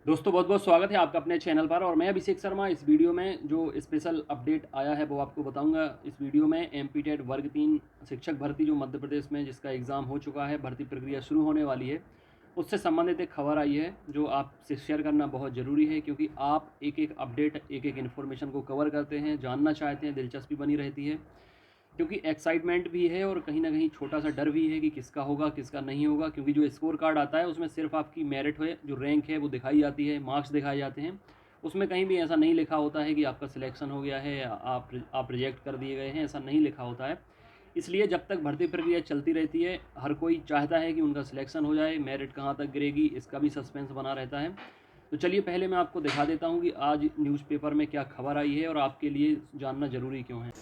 दोस्तों बहुत बहुत स्वागत है आपका अपने चैनल पर। और मैं अभिषेक शर्मा इस वीडियो में जो स्पेशल अपडेट आया है वो आपको बताऊंगा। इस वीडियो में एमपी टेट वर्ग 3 शिक्षक भर्ती जो मध्य प्रदेश में जिसका एग्ज़ाम हो चुका है, भर्ती प्रक्रिया शुरू होने वाली है, उससे संबंधित एक खबर आई है जो आपसे शेयर करना बहुत ज़रूरी है, क्योंकि आप एक एक अपडेट एक एक इन्फॉर्मेशन को कवर करते हैं, जानना चाहते हैं, दिलचस्पी बनी रहती है, क्योंकि एक्साइटमेंट भी है और कहीं ना कहीं छोटा सा डर भी है कि किसका होगा किसका नहीं होगा। क्योंकि जो स्कोर कार्ड आता है उसमें सिर्फ आपकी मेरिट है, जो रैंक है वो दिखाई जाती है, मार्क्स दिखाए जाते हैं। उसमें कहीं भी ऐसा नहीं लिखा होता है कि आपका सिलेक्शन हो गया है या आप रिजेक्ट कर दिए गए हैं, ऐसा नहीं लिखा होता है। इसलिए जब तक भर्ती प्रक्रिया चलती रहती है, हर कोई चाहता है कि उनका सिलेक्शन हो जाए, मेरिट कहाँ तक गिरेगी इसका भी सस्पेंस बना रहता है। तो चलिए पहले मैं आपको दिखा देता हूँ कि आज न्यूज़पेपर में क्या खबर आई है और आपके लिए जानना ज़रूरी क्यों है।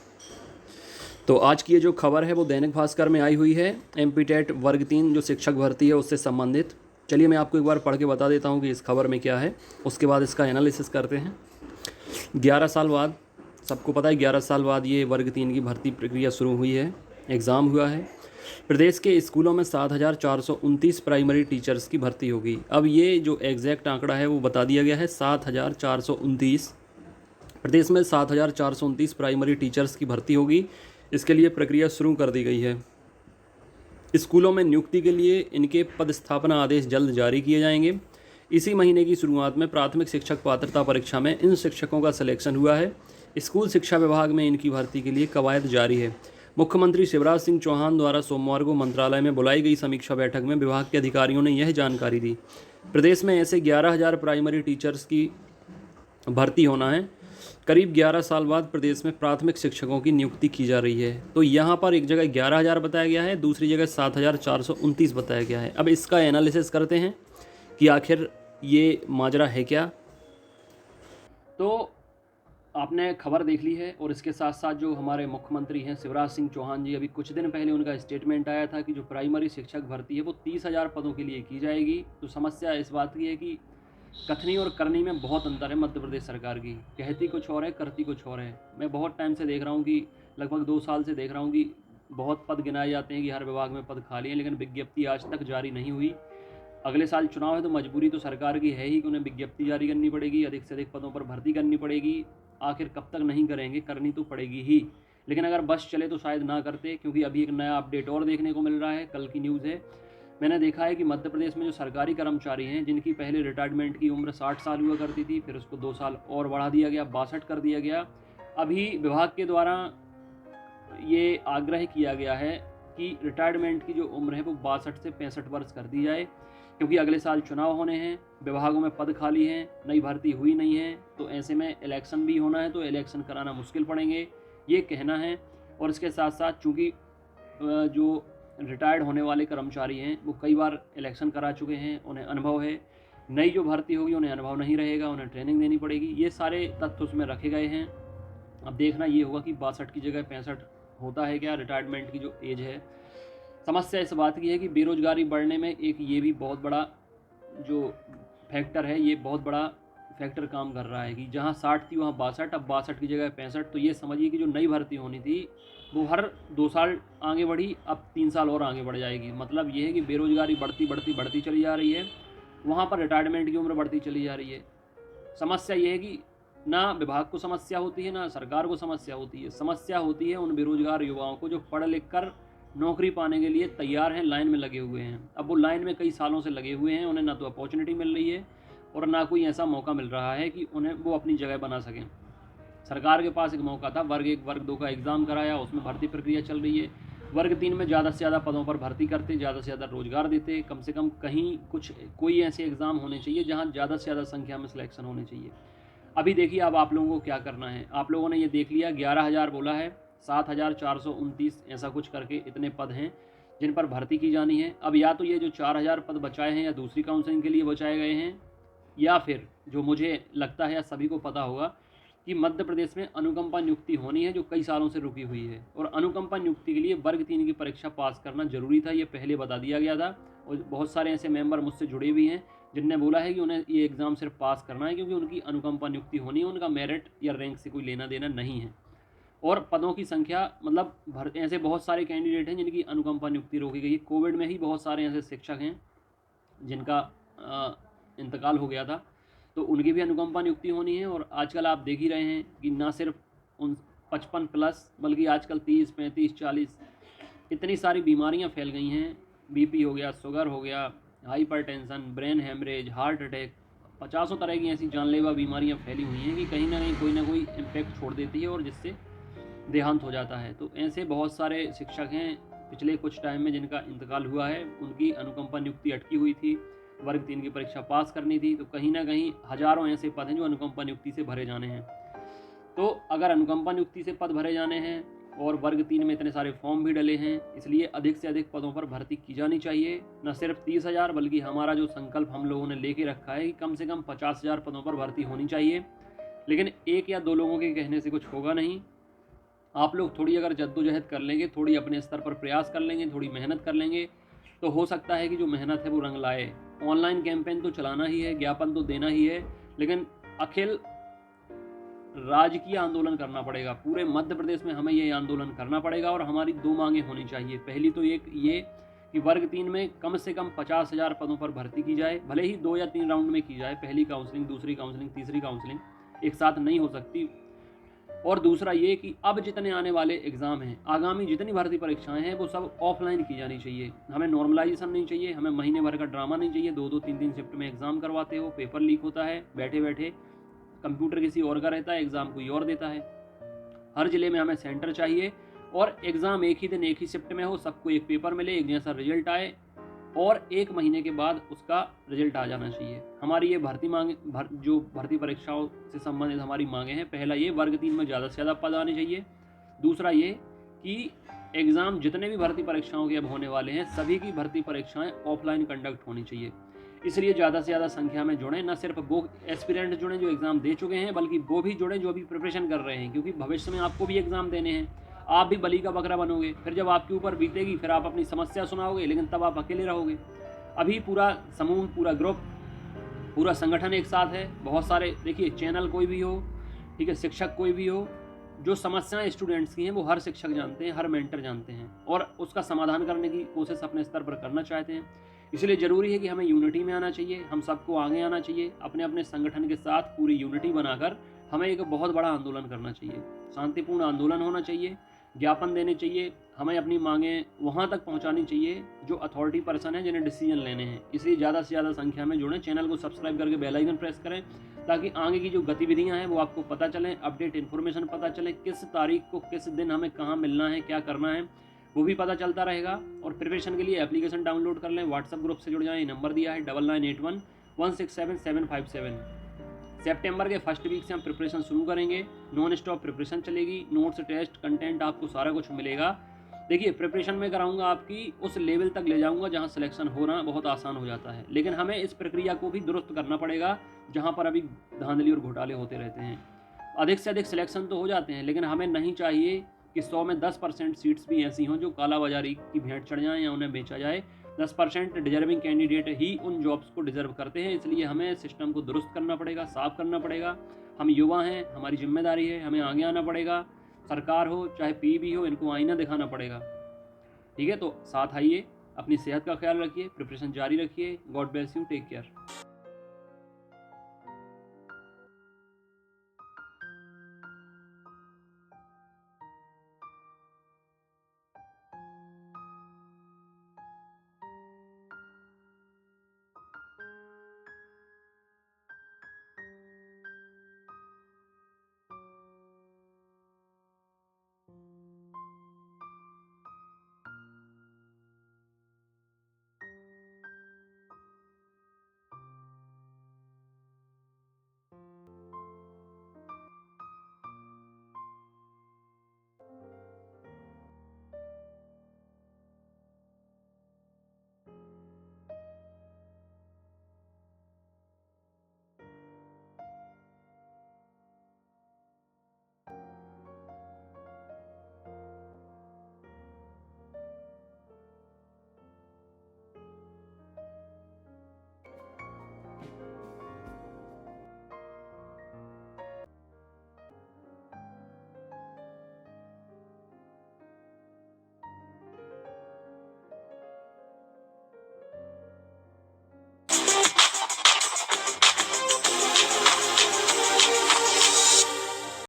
तो आज की ये जो खबर है वो दैनिक भास्कर में आई हुई है, एमपी टेट वर्ग 3 जो शिक्षक भर्ती है उससे संबंधित। चलिए मैं आपको एक बार पढ़ के बता देता हूँ कि इस खबर में क्या है, उसके बाद इसका एनालिसिस करते हैं। 11 साल बाद, सबको पता है 11 साल बाद ये वर्ग 3 की भर्ती प्रक्रिया शुरू हुई है, एग्ज़ाम हुआ है। प्रदेश के स्कूलों में 7,429 प्राइमरी टीचर्स की भर्ती होगी। अब ये जो एग्जैक्ट आंकड़ा है वो बता दिया गया है, 7,429। प्रदेश में 7,429 प्राइमरी टीचर्स की भर्ती होगी। इसके लिए प्रक्रिया शुरू कर दी गई है। स्कूलों में नियुक्ति के लिए इनके पदस्थापना आदेश जल्द जारी किए जाएंगे। इसी महीने की शुरुआत में प्राथमिक शिक्षक पात्रता परीक्षा में इन शिक्षकों का सिलेक्शन हुआ है। स्कूल शिक्षा विभाग में इनकी भर्ती के लिए कवायद जारी है। मुख्यमंत्री शिवराज सिंह चौहान द्वारा सोमवार को मंत्रालय में बुलाई गई समीक्षा बैठक में विभाग के अधिकारियों ने यह जानकारी दी। प्रदेश में ऐसे 11,000 प्राइमरी टीचर्स की भर्ती होना है। करीब 11 साल बाद प्रदेश में प्राथमिक शिक्षकों की नियुक्ति की जा रही है। तो यहाँ पर एक जगह 11,000 बताया गया है, दूसरी जगह 7,429 बताया गया है। अब इसका एनालिसिस करते हैं कि आखिर ये माजरा है क्या। तो आपने खबर देख ली है, और इसके साथ साथ जो हमारे मुख्यमंत्री हैं शिवराज सिंह चौहान जी, अभी कुछ दिन पहले उनका स्टेटमेंट आया था कि जो प्राइमरी शिक्षक भर्ती है वो 30,000 पदों के लिए की जाएगी। तो समस्या इस बात की है कि कथनी और करनी में बहुत अंतर है मध्य प्रदेश सरकार की। कहती कुछ और है, करती कुछ और है। मैं बहुत टाइम से देख रहा हूँ कि लगभग 2 साल से देख रहा हूँ कि बहुत पद गिनाए जाते हैं कि हर विभाग में पद खाली हैं, लेकिन विज्ञप्ति आज तक जारी नहीं हुई। अगले साल चुनाव है तो मजबूरी तो सरकार की है ही कि उन्हें विज्ञप्ति जारी करनी पड़ेगी, अधिक से अधिक पदों पर भर्ती करनी पड़ेगी। आखिर कब तक नहीं करेंगे, करनी तो पड़ेगी ही। लेकिन अगर बस चले तो शायद ना करते, क्योंकि अभी एक नया अपडेट और देखने को मिल रहा है, कल की न्यूज़ है। मैंने देखा है कि मध्य प्रदेश में जो सरकारी कर्मचारी हैं जिनकी पहले रिटायरमेंट की उम्र 60 साल हुआ करती थी, फिर उसको 2 साल और बढ़ा दिया गया, 62 कर दिया गया। अभी विभाग के द्वारा ये आग्रह किया गया है कि रिटायरमेंट की जो उम्र है वो 62 से 65 वर्ष कर दी जाए, क्योंकि अगले साल चुनाव होने हैं, विभागों में पद खाली हैं, नई भर्ती हुई नहीं है। तो ऐसे में इलेक्शन भी होना है, तो इलेक्शन कराना मुश्किल पड़ेंगे, ये कहना है। और इसके साथ साथ चूँकि जो रिटायर्ड होने वाले कर्मचारी हैं वो कई बार इलेक्शन करा चुके हैं, उन्हें अनुभव है। नई जो भर्ती होगी उन्हें अनुभव नहीं रहेगा, उन्हें ट्रेनिंग देनी पड़ेगी। ये सारे तथ्य उसमें रखे गए हैं। अब देखना ये होगा कि 62 की जगह 65 होता है क्या, रिटायरमेंट की जो एज है। समस्या इस बात की है कि बेरोजगारी बढ़ने में एक ये भी बहुत बड़ा जो फैक्टर है, ये बहुत बड़ा फैक्टर काम कर रहा है कि जहाँ 60 थी वहाँ 62, अब 62 की जगह 65। तो ये समझिए कि जो नई भर्ती होनी थी वो हर 2 साल आगे बढ़ी, अब 3 साल और आगे बढ़ जाएगी। मतलब ये है कि बेरोजगारी बढ़ती बढ़ती बढ़ती चली जा रही है, वहाँ पर रिटायरमेंट की उम्र बढ़ती चली जा रही है। समस्या ये है कि ना विभाग को समस्या होती है, ना सरकार को समस्या होती है। समस्या होती है उन बेरोजगार युवाओं को जो पढ़ लिख कर नौकरी पाने के लिए तैयार हैं, लाइन में लगे हुए हैं। अब वो लाइन में कई सालों से लगे हुए हैं, उन्हें ना तो अपॉर्चुनिटी मिल रही है और ना कोई ऐसा मौका मिल रहा है कि उन्हें वो अपनी जगह बना सकें। सरकार के पास एक मौका था, वर्ग 1 वर्ग 2 का एग्ज़ाम कराया, उसमें भर्ती प्रक्रिया चल रही है। वर्ग 3 में ज़्यादा से ज़्यादा पदों पर भर्ती करते, ज़्यादा से ज़्यादा रोजगार देते। कम से कम कहीं कुछ कोई ऐसे एग्ज़ाम होने चाहिए जहाँ ज़्यादा से ज़्यादा संख्या में सिलेक्शन होने चाहिए। अभी देखिए अब आप लोगों को क्या करना है। आप लोगों ने ये देख लिया, 11,000 बोला है, 7,429 ऐसा कुछ करके इतने पद हैं जिन पर भर्ती की जानी है। अब या तो ये जो 4,000 पद बचाए हैं या दूसरी काउंसलिंग के लिए बचाए गए हैं, या फिर जो मुझे लगता है या सभी को पता होगा कि मध्य प्रदेश में अनुकंपा नियुक्ति होनी है जो कई सालों से रुकी हुई है। और अनुकंपा नियुक्ति के लिए वर्ग 3 की परीक्षा पास करना जरूरी था, ये पहले बता दिया गया था। और बहुत सारे ऐसे मेंबर मुझसे जुड़े भी हैं जिनने बोला है कि उन्हें ये एग्ज़ाम सिर्फ पास करना है, क्योंकि उनकी अनुकंपा नियुक्ति होनी है, उनका मेरिट या रैंक से कोई लेना देना नहीं है। और पदों की संख्या मतलब ऐसे बहुत सारे कैंडिडेट हैं जिनकी अनुकंपा नियुक्ति रोकी गई है। कोविड में ही बहुत सारे ऐसे शिक्षक हैं जिनका इंतकाल हो गया था। तो उनकी भी अनुकंपा नियुक्ति होनी है। और आजकल आप देख ही रहे हैं कि ना सिर्फ उन 55 प्लस, बल्कि आजकल 30, 35, 40 इतनी सारी बीमारियां फैल गई हैं। बीपी हो गया, शुगर हो गया, hypertension, brain haemorrhage, heart attack, 50 तरह की ऐसी जानलेवा बीमारियां फैली हुई हैं कि कहीं ना कोई इम्पैक्ट छोड़ देती है और जिससे देहांत हो जाता है। तो ऐसे बहुत सारे शिक्षक हैं पिछले कुछ टाइम में जिनका इंतकाल हुआ है। उनकी अनुकंपा नियुक्ति अटकी हुई थी, वर्ग 3 की परीक्षा पास करनी थी। तो कहीं ना कहीं हजारों ऐसे पद हैं जो अनुकंपा नियुक्ति से भरे जाने हैं। तो अगर अनुकंपा नियुक्ति से पद भरे जाने हैं और वर्ग 3 में इतने सारे फॉर्म भी डले हैं, इसलिए अधिक से अधिक पदों पर भर्ती की जानी चाहिए। न सिर्फ 30,000, बल्कि हमारा जो संकल्प हम लोगों ने लेके रखा है कि कम से कम 50,000 पदों पर भर्ती होनी चाहिए। लेकिन एक या दो लोगों के कहने से कुछ होगा नहीं। आप लोग थोड़ी अगर जद्दोजहद कर लेंगे, थोड़ी अपने स्तर पर प्रयास कर लेंगे, थोड़ी मेहनत कर लेंगे, तो हो सकता है कि जो मेहनत है वो रंग लाए। ऑनलाइन कैंपेन तो चलाना ही है, ज्ञापन तो देना ही है, लेकिन अखिल राजकीय आंदोलन करना पड़ेगा। पूरे मध्य प्रदेश में हमें ये आंदोलन करना पड़ेगा और हमारी 2 मांगें होनी चाहिए। पहली तो एक ये कि वर्ग 3 में कम से कम 50,000 पदों पर भर्ती की जाए, भले ही 2 या 3 राउंड में की जाए। पहली काउंसलिंग, दूसरी काउंसलिंग, तीसरी काउंसलिंग एक साथ नहीं हो सकती। और दूसरा ये कि अब जितने आने वाले एग्ज़ाम हैं, आगामी जितनी भर्ती परीक्षाएं हैं, वो सब ऑफलाइन की जानी चाहिए। हमें नॉर्मलाइजेशन नहीं चाहिए, हमें महीने भर का ड्रामा नहीं चाहिए। 2-2, 3-3 शिफ्ट में एग्ज़ाम करवाते हो, पेपर लीक होता है, बैठे बैठे कंप्यूटर किसी और का रहता है, एग्ज़ाम कोई और देता है। हर ज़िले में हमें सेंटर चाहिए और एग्ज़ाम एक ही दिन एक ही शिफ्ट में हो, सबको एक पेपर मिले, एक जैसा रिजल्ट आए और 1 महीने के बाद उसका रिजल्ट आ जाना चाहिए। हमारी ये जो भर्ती परीक्षाओं से संबंधित हमारी मांगे हैं, पहला ये वर्ग 3 में ज़्यादा से ज़्यादा पद आने चाहिए। दूसरा ये कि एग्ज़ाम जितने भी भर्ती परीक्षाओं के अब होने वाले हैं, सभी की भर्ती परीक्षाएं ऑफलाइन कंडक्ट होनी चाहिए। इसलिए ज़्यादा से ज़्यादा संख्या में जुड़ें, न सिर्फ वो एस्पिरेंट जुड़ें जो एग्ज़ाम दे चुके हैं, बल्कि वो भी जुड़ें जो अभी प्रिपरेशन कर रहे हैं, क्योंकि भविष्य में आपको भी एग्ज़ाम देने हैं। आप भी बली का बकरा बनोगे, फिर जब आपके ऊपर बीतेगी फिर आप अपनी समस्या सुनाओगे, लेकिन तब आप अकेले रहोगे। अभी पूरा समूह, पूरा ग्रुप, पूरा संगठन एक साथ है। बहुत सारे, देखिए, चैनल कोई भी हो, ठीक है, शिक्षक कोई भी हो, जो समस्याएं स्टूडेंट्स की हैं वो हर शिक्षक जानते हैं, हर मेंटर जानते हैं और उसका समाधान करने की कोशिश अपने स्तर पर करना चाहते हैं। इसलिए ज़रूरी है कि हमें यूनिटी में आना चाहिए, हम सबको आगे आना चाहिए। अपने अपने संगठन के साथ पूरी यूनिटी बनाकर हमें एक बहुत बड़ा आंदोलन करना चाहिए। शांतिपूर्ण आंदोलन होना चाहिए, ज्ञापन देने चाहिए, हमें अपनी मांगें वहाँ तक पहुँचानी चाहिए जो अथॉरिटी पर्सन है, जिन्हें डिसीजन लेने हैं। इसलिए ज़्यादा से ज़्यादा संख्या में जुड़ें, चैनल को सब्सक्राइब करके बेल आइकन प्रेस करें, ताकि आगे की जो गतिविधियां हैं वो आपको पता चलें, अपडेट इन्फॉर्मेशन पता चले, किस तारीख को किस दिन हमें कहाँ मिलना है, क्या करना है, वो भी पता चलता रहेगा। और प्रिपरेशन के लिए एप्लीकेशन डाउनलोड कर लें, व्हाट्सएप ग्रुप से जुड़ जाएं। नंबर दिया है 9981167757। सितंबर के फर्स्ट वीक से हम प्रिपरेशन शुरू करेंगे, नॉन स्टॉप प्रिपरेशन चलेगी, नोट्स, टेस्ट, कंटेंट आपको सारा कुछ मिलेगा। देखिए, प्रिपरेशन में कराऊंगा आपकी उस लेवल तक ले जाऊंगा जहां सिलेक्शन होना बहुत आसान हो जाता है, लेकिन हमें इस प्रक्रिया को भी दुरुस्त करना पड़ेगा जहां पर अभी धांधली और घोटाले होते रहते हैं। अधिक से अधिक सिलेक्शन तो हो जाते हैं, लेकिन हमें नहीं चाहिए कि 100 में 10% सीट्स भी ऐसी हों जो कालाबाजारी की भेंट चढ़ जाएँ या उन्हें बेचा जाए। 10% डिजर्विंग कैंडिडेट ही उन जॉब्स को डिजर्व करते हैं। इसलिए हमें सिस्टम को दुरुस्त करना पड़ेगा, साफ करना पड़ेगा। हम युवा हैं, हमारी जिम्मेदारी है, हमें आगे आना पड़ेगा। सरकार हो चाहे पीबी हो, इनको आईना दिखाना पड़ेगा। ठीक है, तो साथ आइए, अपनी सेहत का ख्याल रखिए, प्रिपरेशन जारी रखिए। God bless you, take care.